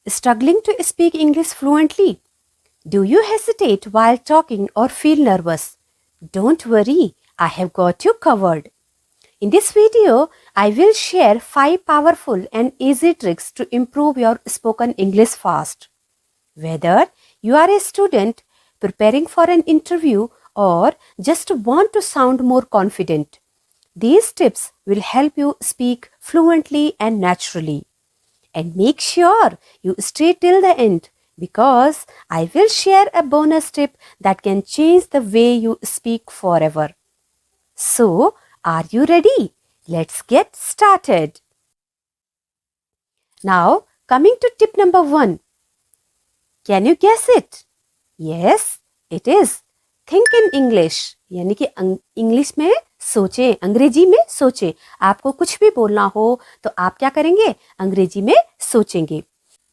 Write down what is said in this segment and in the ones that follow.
Struggling to speak English fluently? Do you hesitate while talking or feel nervous? Don't worry, I have got you covered. In this video, I will share 5 powerful and easy tricks to improve your spoken English fast. Whether you are a student preparing for an interview or just want to sound more confident, these tips will help you speak fluently and naturally. And make sure you stay till the end because I will share a bonus tip that can change the way you speak forever. So, are you ready? Let's get started. Now, coming to tip number 1. Can you guess it? Yes, it is. Think in English. यानी कि English में सोचें, अंग्रेजी में सोचें. आपको कुछ भी बोलना हो तो आप क्या करेंगे? अंग्रेजी में सोचेंगे.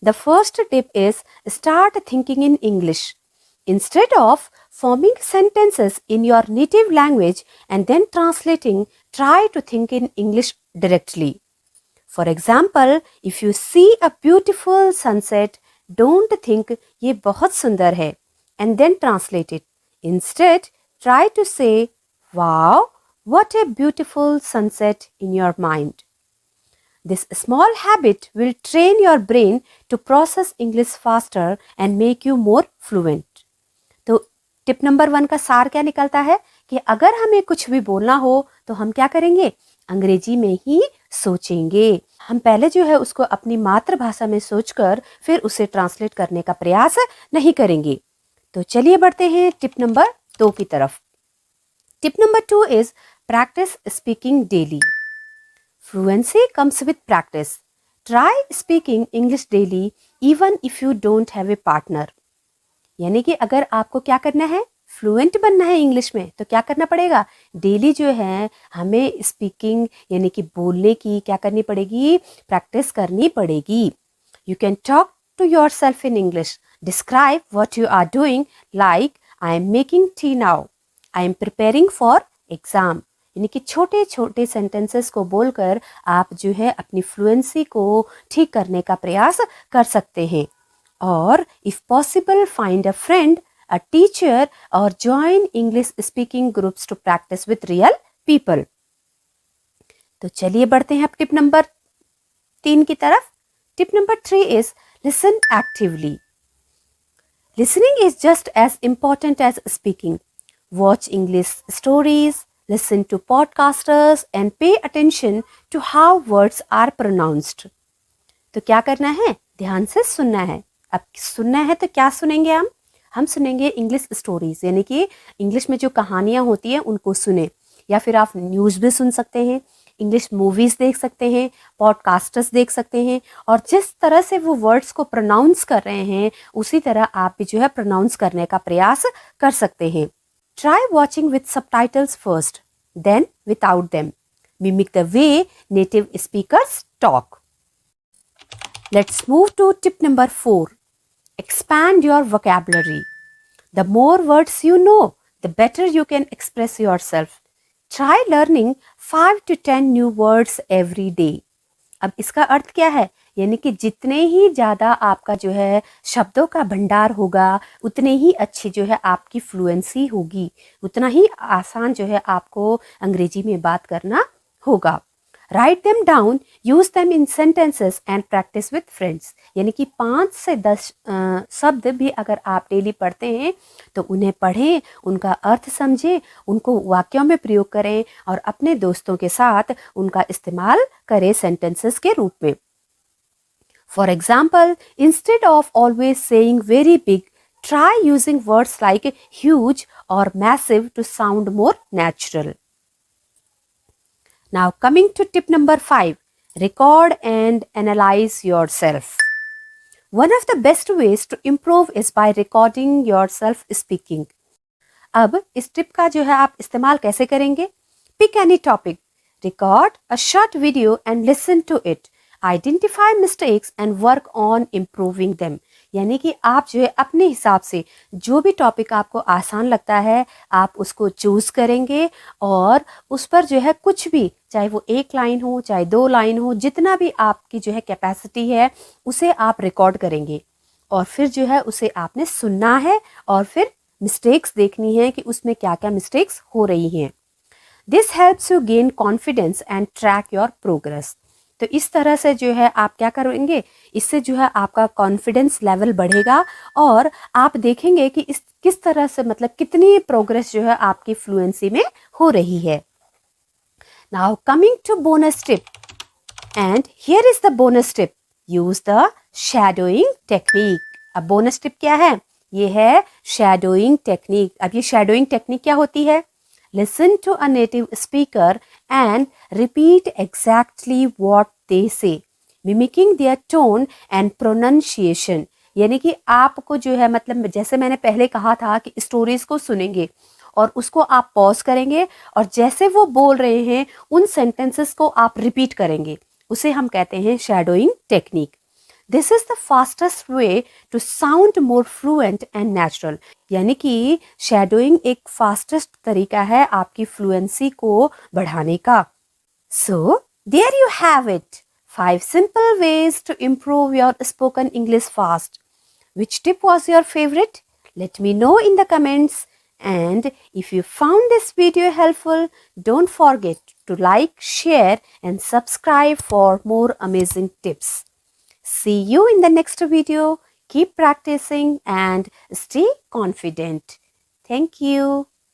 The first tip is start thinking in English. Instead of forming sentences in your native language and then translating, try to think in English directly. For example, if you see a beautiful sunset, don't think ये बहुत सुंदर है and then translate it. Instead, try to say, wow, what a beautiful sunset in your mind. This small habit will train your brain to process English faster and make you more fluent. तो tip number 1 का सार क्या निकलता है कि अगर हमें कुछ भी बोलना हो तो हम क्या करेंगे? अंग्रेजी में ही सोचेंगे. हम पहले जो है उसको अपनी मातृभाषा में सोचकर फिर उसे ट्रांसलेट करने का प्रयास नहीं करेंगे. तो चलिए बढ़ते हैं टिप नंबर 2 की तरफ. Tip number 2 is practice speaking daily. Fluency comes with practice. Try speaking English daily even if you don't have a partner. यानी कि अगर आपको क्या करना है? फ्लुएंट बनना है इंग्लिश में तो क्या करना पड़ेगा? डेली जो है हमें स्पीकिंग यानी कि बोलने की क्या करनी पड़ेगी? प्रैक्टिस करनी पड़ेगी. You can talk to yourself in English. Describe what you are doing like I am making tea now. I am preparing for exam. यानी कि छोटे छोटे सेंटेंसेस को बोलकर आप जो है अपनी फ्लुएंसी को ठीक करने का प्रयास कर सकते हैं. और if possible find a friend, a teacher or join English speaking groups to practice with real people. तो चलिए बढ़ते हैं अब टिप नंबर 3 की तरफ. Tip number 3 is listen actively. Listening is just as important as speaking. Watch English stories, listen to podcasters and pay attention to how words are pronounced. तो क्या करना है? ध्यान से सुनना है. अब सुनना है तो क्या सुनेंगे हम सुनेंगे इंग्लिश स्टोरीज. यानी कि इंग्लिश में जो कहानियाँ होती हैं उनको सुने. या फिर आप न्यूज़ भी सुन सकते हैं, इंग्लिश मूवीज़ देख सकते हैं, पॉडकास्टर्स देख सकते हैं. और जिस तरह से वो वर्ड्स को प्रोनाउंस कर रहे हैं उसी तरह आप भी जो है प्रोनाउंस करने का प्रयास कर सकते हैं. Try watching with subtitles first, then without them. Mimic the way native speakers talk. Let's move to tip number 4. Expand your vocabulary. The more words you know, the better you can express yourself. Try learning 5 to 10 new words every day. अब इसका अर्थ क्या है? यानी कि जितने ही ज़्यादा आपका जो है शब्दों का भंडार होगा उतने ही अच्छी जो है आपकी फ्लुएंसी होगी, उतना ही आसान जो है आपको अंग्रेजी में बात करना होगा. Write them down, use them in sentences and practice with friends. यानी कि 5 से 10 शब्द भी अगर आप डेली पढ़ते हैं तो उन्हें पढ़ें, उनका अर्थ समझें, उनको वाक्यों में प्रयोग करें और अपने दोस्तों के साथ उनका इस्तेमाल करें सेंटेंसेस के रूप में. For example, instead of always saying very big, try using words like huge or massive to sound more natural. Now coming to tip number 5, record and analyze yourself. One of the best ways to improve is by recording yourself speaking. अब इस tip का जो है आप इस्तेमाल कैसे करेंगे? Pick any topic, record a short video and listen to it. Identify mistakes and work on improving them. यानी कि आप जो है अपने हिसाब से जो भी टॉपिक आपको आसान लगता है आप उसको चूज करेंगे और उस पर जो है कुछ भी, चाहे वो 1 लाइन हो चाहे 2 लाइन हो, जितना भी आपकी जो है कैपेसिटी है उसे आप रिकॉर्ड करेंगे और फिर जो है उसे आपने सुनना है और फिर मिस्टेक्स देखनी है कि उसमें क्या क्या मिस्टेक्स हो रही हैं। This helps you gain confidence and track your progress. तो इस तरह से जो है आप क्या करेंगे, इससे जो है आपका कॉन्फिडेंस लेवल बढ़ेगा और आप देखेंगे कि इस किस तरह से मतलब कितनी प्रोग्रेस जो है आपकी फ्लुएंसी में हो रही है। Now coming to bonus tip, and here is the bonus tip, use the shadowing technique. अब बोनस टिप क्या है, ये है शैडोइंग टेक्निक। अब ये शैडोइंग टेक्निक क्या होती है, listen to a native speaker and repeat exactly what they say, mimicking their tone and pronunciation। यानी कि आपको जो है मतलब जैसे मैंने पहले कहा था कि स्टोरीज को सुनेंगे और उसको आप पॉज करेंगे और जैसे वो बोल रहे हैं उन सेंटेंसेस को आप रिपीट करेंगे, उसे हम कहते हैं shadowing technique. This is the fastest way to sound more fluent and natural. यानी कि शैडोइंग एक फास्टेस्ट तरीका है आपकी फ्लुएंसी को बढ़ाने का। So there you have it, 5 simple ways to improve your spoken English fast. Which tip was your favorite? Let me know in the comments. And if you found this video helpful, don't forget to like, share and subscribe for more amazing tips. See you in the next video. Keep practicing and stay confident. Thank you.